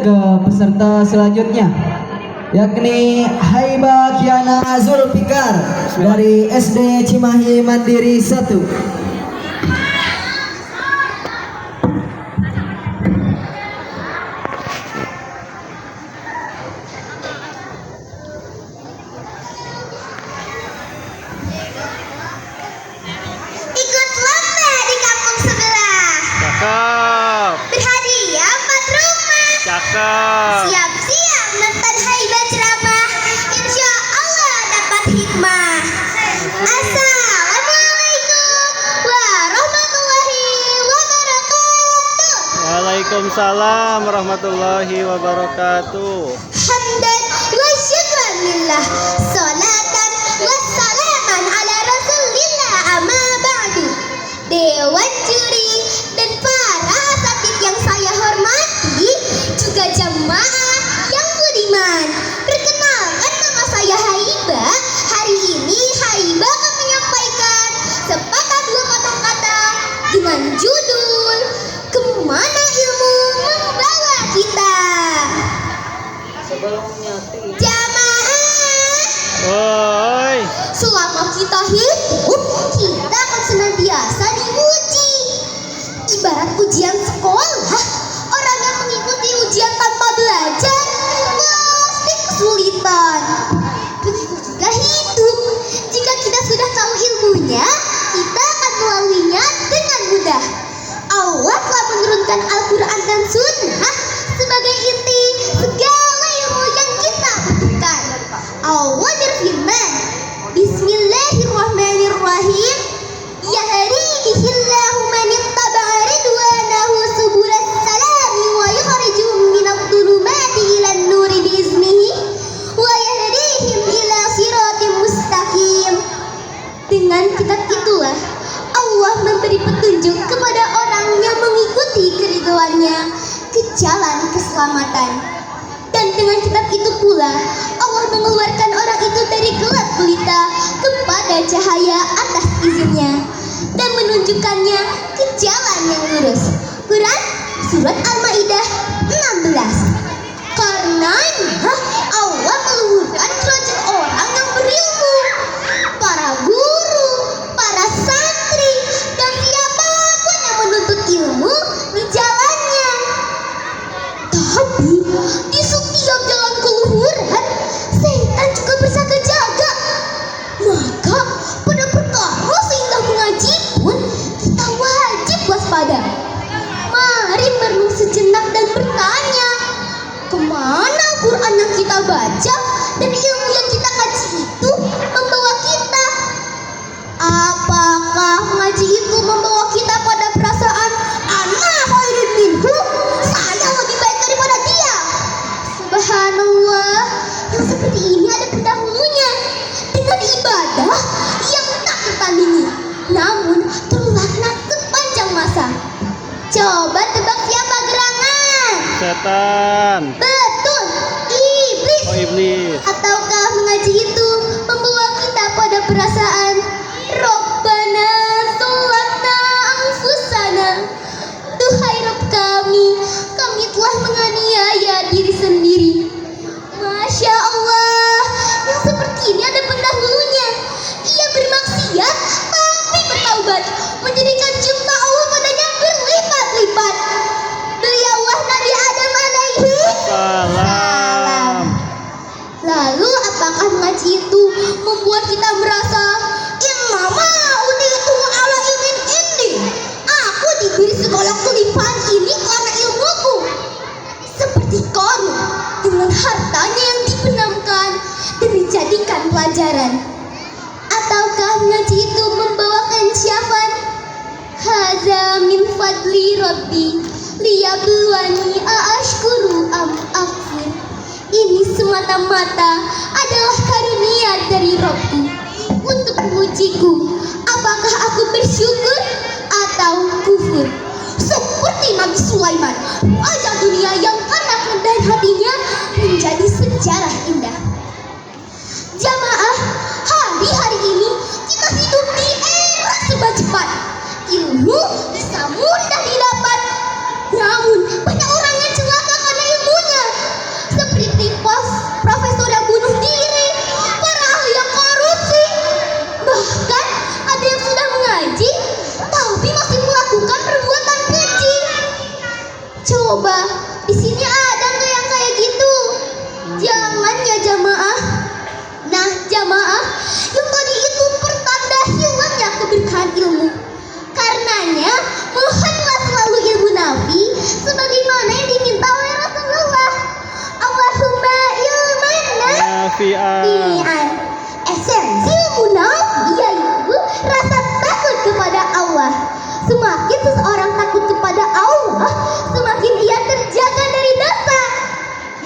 ke peserta selanjutnya, yakni Haiba Kiana Zulfikar dari SD Cimahi Mandiri 1. Ikut lomba di kampung sebelah. Cakep. Berhadiah 4 rumah. Cakep. Siap-siap nonton Haiba ceramah. Insya Allah dapat hikmah. Assalamualaikum warahmatullahi wabarakatuh. Waalaikumsalam warahmatullahi wabarakatuh. Hamdan wa syukran lillah. Salatan wa salaman ala rasulillah. Amma ba'du. Dewan juri dan para asatidz yang saya hormati, juga jamaah yang budiman. Perkenalkan, nama saya Haiba. Hari ini Haiba akan menyampaikan sepatah dua kata-kata dengan judul Kemana Ilmu Membawa Kita. Jamaah, Woi. selama kita hidup, kita akan senantiasa diuji. Ibarat ujian sekolah, orang yang mengikuti ujian tanpa belajar pasti kesulitan. Begitu juga hidup. Jika kita sudah tahu ilmunya, kita akan melaluinya dengan mudah. Allah telah menurunkan Al-Quran dan Sunnah sebagai inti segala ilmu yang kita butuhkan. Allah berfirman, Bismillahirrahmanirrahim. Yahdi bihillahu man ittaba'a ridwanahu subulas salami wa yukhrijuhum minadh dhulumati ilan nuri biiznihi wa yahdihim ila siratim mustaqim. Dengan kitab itulah Allah memberi petunjuk kepada orang yang mengikuti keriduannya ke jalan keselamatan. Dan dengan kitab itu pula Allah mengeluarkan orang itu dari gelap gulita kepada cahaya atas izinnya dan menunjukkannya ke jalan yang lurus. Quran Surat Al-Maidah 16. Karenanya Allah meluhurkan derajat orang yang berilmu, para guru, para santri, dan siapapun yang menuntut ilmu di jalannya. Tapi di setiap jalan keluhuran, setan juga berjaga-jaga. Maka pada perkara seindah mengaji pun kita wajib waspada. Mari merenung sejenak dan bertanya, kemana Quran yang kita baca dan ilmu yang kita kaji itu membawa kita? Apakah mengaji itu membawa kita pada perasaan ana khairun minhu, saya lebih baik daripada dia? Subhanallah, yang seperti ini ada pendahulunya dengan ibadah yang tak tertandingi, namun terlaknat sepanjang masa. Coba tebak siapa gerangan? Setan. Betul, iblis. Oh, iblis. Ataukah mengaji itu membawa kita pada perasaan Rabbana dzalamna anfusana, Duhai Rabb kami telah menganiaya diri sendiri. Masya Allah, yang seperti ini ada pendahulunya. Ia bermaksiat tapi bertaubat, menjadikan cipta Allah padanya berlipat-lipat. Beliaulah Nabi Adam alaihi Salam. Lalu apakah mengaji itu membuat kita merasa innama utitu ala ilmin indi, aku diberi segala kelimpahan ini karena ilmuku? Seperti Qarun dengan hartanya yang dibenamkan dan dijadikan pelajaran. Ataukah mengaji itu membawakan syafan hadza min fadli rabbi liyabluwani aashkuru am akfur. Ini semata-mata adalah karunia dari Rabbku untuk mengujiku, apakah aku bersyukur atau kufur. Seperti Nabi Sulaiman, wajah dunia yang karena kerendahan hatinya menjadi sejarah indah. Jamaah, hari-hari ini kita hidup di era serba cepat. Ilmu bisa mudah didapat, namun banyak orang yang celaka karena ilmunya. sini ada nggak yang kayak gitu? Jangan ya jamaah. Nah jamaah, yang tadi itu pertanda hilangnya keberkahan ilmu. Karenanya, mohonlah selalu ilmu nafi sebagaimana yang diminta oleh Rasulullah. Allahumma ilman nafi'an. Esensi ilmu nafi yaitu rasa takut kepada Allah. Semakin seseorang takut kepada Allah, semakin ia terjaga dari dosa.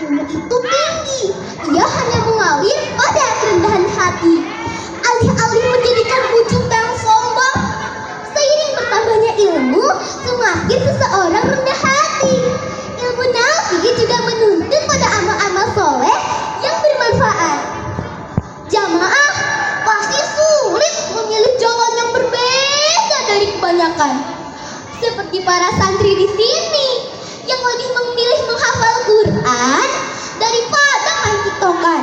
Ilmu itu tinggi, ia hanya mengalir pada kerendahan hati. Alih-alih menjadikan ujub yang sombong, seiring bertambahnya ilmu, semakin seseorang rendah hati. Ilmu nafi juga menuntun pada amal-amal soleh yang bermanfaat. Jamaah pasti sulit memilih jalan yang berbeda dari kebanyakan. Seperti para santri di sini yang lebih memilih menghafal Quran daripada main tiktokan.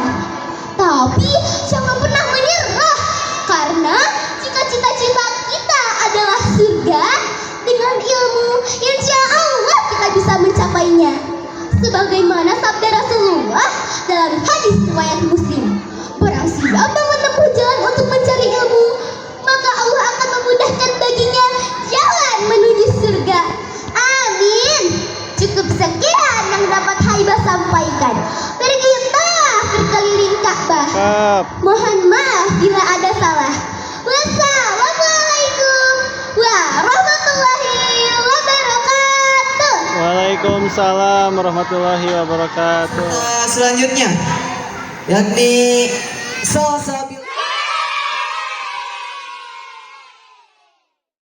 Tapi jangan pernah menyerah, karena jika cita-cita kita adalah surga, dengan ilmu insya Allah kita bisa mencapainya. Sebagaimana sabda Rasulullah dalam hadis riwayat Muslim, barang siapa menempuh jalan untuk mencari ilmu, maka Allah akan memudahkan baginya jalan menuju surga. Amin. Cukup sekian yang dapat Haibah sampaikan. Mari kita berkeliling Ka'bah. Mohon maaf bila ada salah. Wassalamualaikum warahmatullahi wabarakatuh. Waalaikumsalam warahmatullahi wabarakatuh. Selanjutnya yakni